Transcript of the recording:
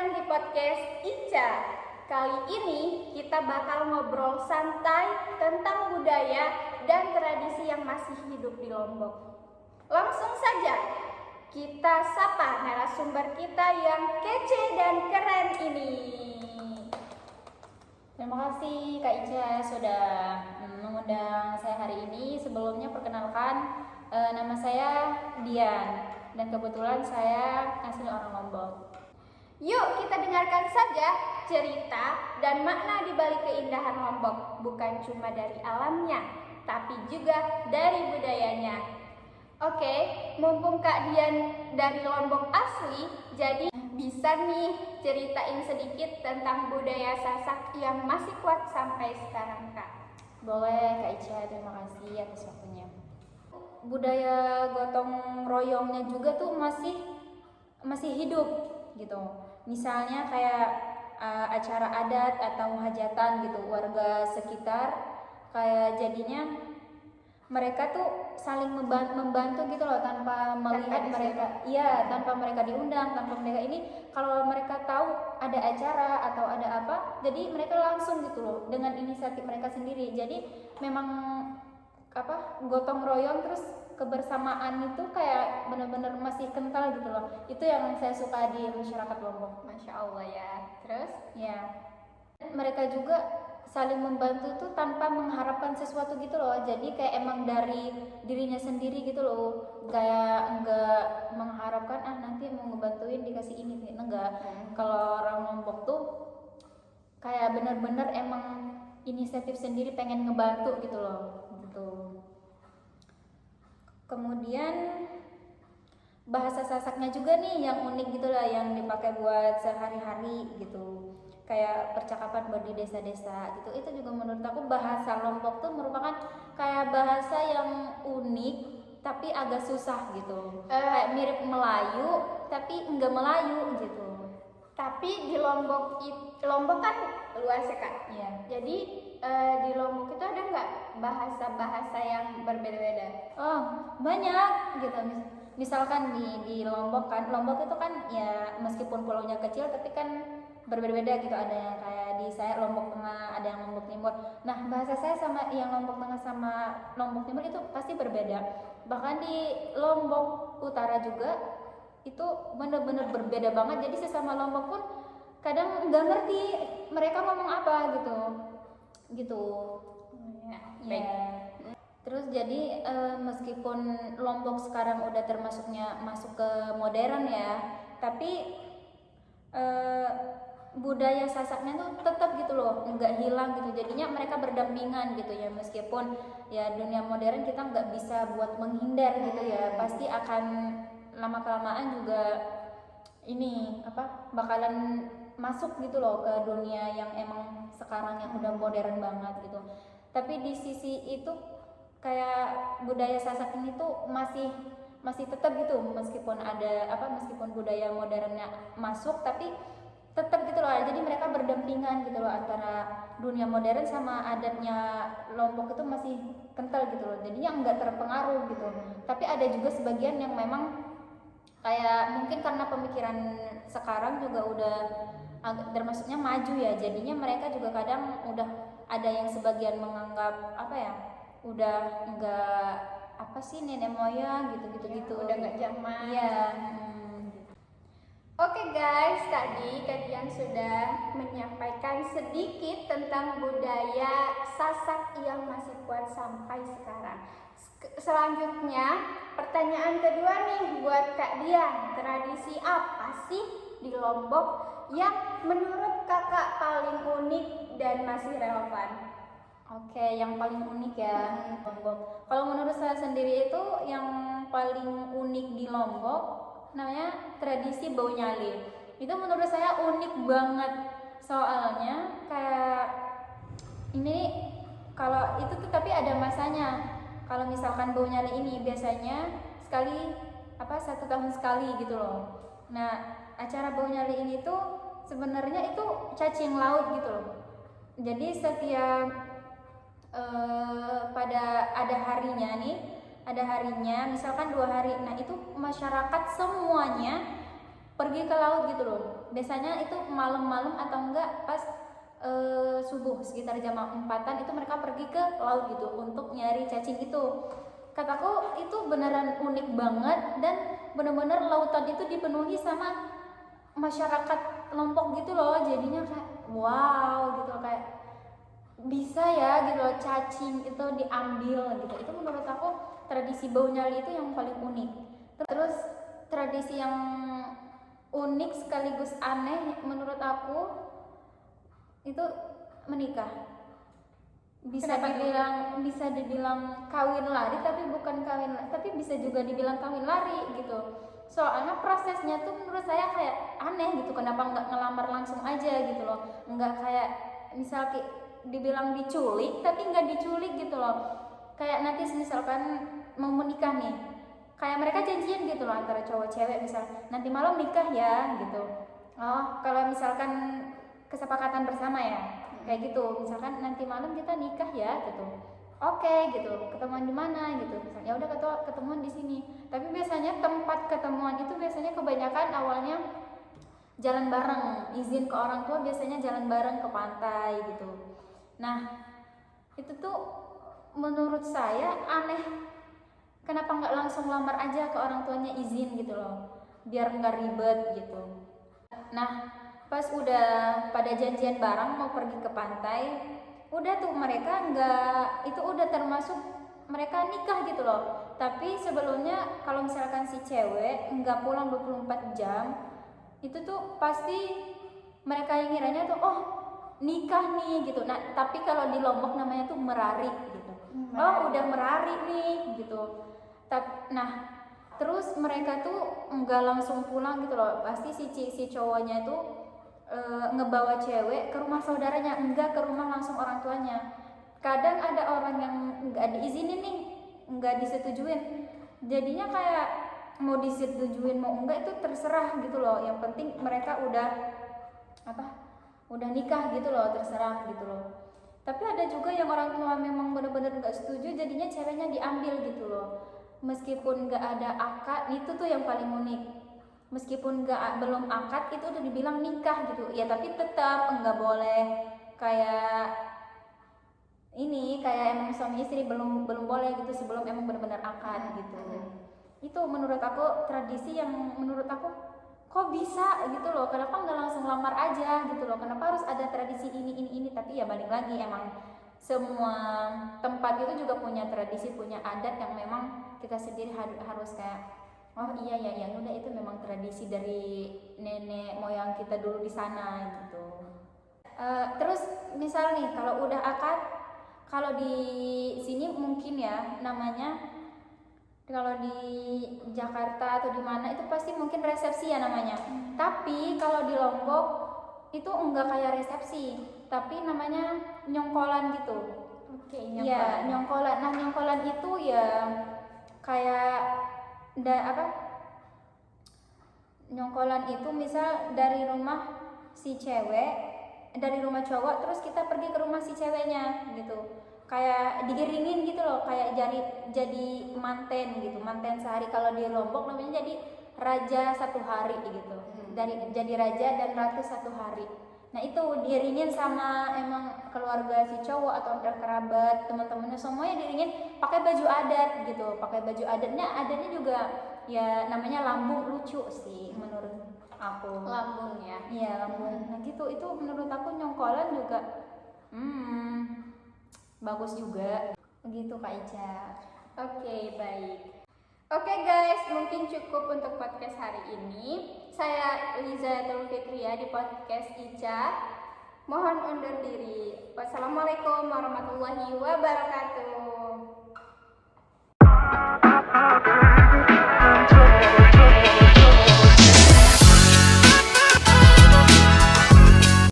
datang di podcast Ica. Kali ini kita bakal ngobrol santai tentang budaya dan tradisi yang masih hidup di Lombok. Langsung saja kita sapa narasumber kita yang kece dan keren ini. Terima kasih Kak Ica sudah mengundang saya hari ini. Sebelumnya perkenalkan, nama saya Dian dan kebetulan saya asli orang Lombok. Yuk kita dengarkan saja cerita dan makna di balik keindahan Lombok, bukan cuma dari alamnya, tapi juga dari budayanya. Oke, mumpung Kak Dian dari Lombok asli, jadi bisa nih ceritain sedikit tentang budaya Sasak yang masih kuat sampai sekarang, Kak. Boleh Kak Ica, terima kasih atas waktunya. Budaya gotong royongnya juga tuh masih hidup gitu. Misalnya kayak acara adat atau hajatan gitu, warga sekitar kayak jadinya mereka tuh saling membantu gitu loh tanpa melihat mereka, iya, tanpa mereka diundang, tanpa mereka ini, kalau mereka tahu ada acara atau ada apa, jadi mereka langsung gitu loh dengan inisiatif mereka sendiri. Jadi memang gotong royong terus kebersamaan itu kayak benar-benar masih kental gitu loh. Itu yang saya suka di masyarakat Lombok. Masya Allah ya. Terus ya, mereka juga saling membantu tuh tanpa mengharapkan sesuatu gitu loh. Jadi kayak emang dari dirinya sendiri gitu loh. Kayak enggak mengharapkan nanti mau ngebantuin dikasih ini, enggak. Kalau orang Lombok tuh kayak benar-benar emang inisiatif sendiri pengen ngebantu gitu loh. Gitu. Kemudian bahasa Sasaknya juga nih yang unik gitu lah, yang dipakai buat sehari-hari gitu, kayak percakapan buat di desa-desa gitu. Itu juga menurut aku bahasa Lombok tuh merupakan kayak bahasa yang unik tapi agak susah gitu, kayak mirip Melayu tapi enggak Melayu gitu. Tapi di Lombok kan luas ya Kak. Iya. Jadi di Lombok itu ada nggak bahasa-bahasa yang berbeda-beda? Oh, banyak gitu. Misalkan di Lombok kan, Lombok itu kan ya meskipun pulaunya kecil tapi kan berbeda-beda gitu. Ada yang kayak di saya Lombok Tengah, ada yang Lombok Timur. Nah, bahasa saya sama yang Lombok Tengah sama Lombok Timur itu pasti berbeda. Bahkan di Lombok Utara juga itu bener-bener berbeda banget. Jadi sesama Lombok pun kadang nggak ngerti mereka ngomong apa gitu. Ya, baik. Terus jadi meskipun Lombok sekarang udah masuk ke modern ya, tapi budaya Sasaknya tuh tetap gitu loh, nggak hilang gitu. Jadinya mereka berdampingan gitu ya, meskipun ya dunia modern kita nggak bisa buat menghindar gitu ya, pasti akan lama kelamaan juga ini bakalan masuk gitu loh ke dunia yang emang sekarang yang udah modern banget gitu. Tapi di sisi itu kayak budaya Sasak ini tuh masih tetap gitu, meskipun budaya modernnya masuk tapi tetap gitu loh. Jadi mereka berdampingan gitu loh, antara dunia modern sama adatnya Lombok itu masih kental gitu loh. Jadinya nggak terpengaruh gitu. Tapi ada juga sebagian yang memang kayak mungkin karena pemikiran sekarang juga udah termasuknya maju ya, jadinya mereka juga kadang udah ada yang sebagian menganggap udah enggak nenek moyang gitu udah nggak zaman. Iya. Oke guys, tadi kalian sudah menyampaikan sedikit tentang budaya Sasak yang masih kuat sampai sekarang. Selanjutnya, pertanyaan kedua nih buat Kak Dian. Tradisi apa sih di Lombok yang menurut kakak paling unik dan masih relevan? Oke, yang paling unik ya Lombok. Kalau menurut saya sendiri itu yang paling unik di Lombok namanya tradisi bau nyale. Itu menurut saya unik banget. Soalnya kayak ini kalau itu tuh tapi ada masanya. Kalau misalkan bau nyale ini biasanya satu tahun sekali gitu loh. Nah, acara bau nyale ini tuh sebenarnya itu cacing laut gitu loh. Jadi setiap pada ada harinya misalkan 2 hari. Nah, itu masyarakat semuanya pergi ke laut gitu loh. Biasanya itu malam-malam atau enggak pas subuh sekitar jam 4-an itu mereka pergi ke laut gitu untuk nyari cacing itu. Kataku itu beneran unik banget dan bener-bener lautan itu dipenuhi sama masyarakat Lombok gitu loh. Jadinya kayak wow gitu, kayak bisa ya gitu loh cacing itu diambil gitu. Itu menurut aku tradisi bau nyali itu yang paling unik. Terus tradisi yang unik sekaligus aneh menurut aku itu menikah. Bisa dibilang kawin lari, tapi bukan kawin, tapi bisa juga dibilang kawin lari gitu. Soalnya prosesnya tuh menurut saya kayak aneh gitu. Kenapa nggak ngelamar langsung aja gitu loh? Nggak kayak misal dibilang diculik tapi nggak diculik gitu loh. Kayak nanti misalkan mau menikah nih, kayak mereka janjian gitu loh antara cowok cewek, misal nanti malam nikah ya gitu. Oh, kalau misalkan kesepakatan bersama ya kayak gitu, misalkan nanti malam kita nikah ya gitu. Oke gitu, ketemuan di mana gitu, misalnya ya udah ketemuan di sini. Tapi biasanya tempat ketemuan itu biasanya kebanyakan awalnya jalan bareng, izin ke orang tua biasanya jalan bareng ke pantai gitu. Nah itu tuh menurut saya aneh, kenapa nggak langsung lamar aja ke orang tuanya, izin gitu loh, biar nggak ribet gitu. Nah pas udah pada janjian bareng mau pergi ke pantai, udah tuh mereka nggak, itu udah termasuk mereka nikah gitu loh. Tapi sebelumnya kalau misalkan si cewek nggak pulang 24 jam, itu tuh pasti mereka yang ngiranya tuh oh nikah nih gitu. Nah tapi kalau di Lombok namanya tuh merari gitu. Oh udah merari nih gitu. Nah terus mereka tuh nggak langsung pulang gitu loh, pasti si cowoknya tuh ngebawa cewek ke rumah saudaranya, enggak ke rumah langsung orang tuanya. Kadang ada orang yang nggak diizinin nih, nggak disetujuin, jadinya kayak mau disetujuin mau enggak itu terserah gitu loh. Yang penting mereka udah nikah gitu loh, terserah gitu loh. Tapi ada juga yang orang tua memang benar-benar nggak setuju, jadinya ceweknya diambil gitu loh. Meskipun nggak ada akad, itu tuh yang paling unik. Meskipun belum akad itu udah dibilang nikah gitu ya, tapi tetap nggak boleh kayak ini, kayak emang suami istri belum boleh gitu sebelum emang benar-benar akad gitu. Itu menurut aku tradisi yang menurut aku kok bisa gitu loh, kenapa nggak langsung lamar aja gitu loh, kenapa harus ada tradisi ini. Tapi ya balik lagi, emang semua tempat itu juga punya tradisi, punya adat yang memang kita sendiri harus kayak oh iya ya udah itu memang tradisi dari nenek moyang kita dulu di sana gitu. Terus misal nih kalau udah akad, kalau di sini mungkin ya namanya, kalau di Jakarta atau di mana itu pasti mungkin resepsi ya namanya. Tapi kalau di Lombok itu enggak kayak resepsi, tapi namanya nyongkolan gitu. Oke, nyongkolan. Ya nyongkolan. Nah nyongkolan itu ya kayak nyongkolan itu misal dari rumah si cewek, dari rumah cowok, terus kita pergi ke rumah si ceweknya gitu, kayak digiringin gitu loh, kayak jadi manten gitu, manten sehari. Kalau di Lombok namanya jadi raja 1 hari gitu, jadi raja dan ratu 1 hari. Nah itu diiringin sama emang keluarga si cowok atau kerabat teman-temannya, semuanya diiringin pakai baju adat gitu. Pakai baju adatnya juga ya namanya lambung, lucu sih menurut aku. Lambung ya. Iya lambung. Nah gitu, itu menurut aku nyongkolan juga bagus juga. Begitu Kak Ica. Oke, baik. Oke guys, mungkin cukup untuk podcast hari ini. Saya Liza Tulfikria di podcast Ica. Mohon undur diri. Wassalamualaikum warahmatullahi wabarakatuh.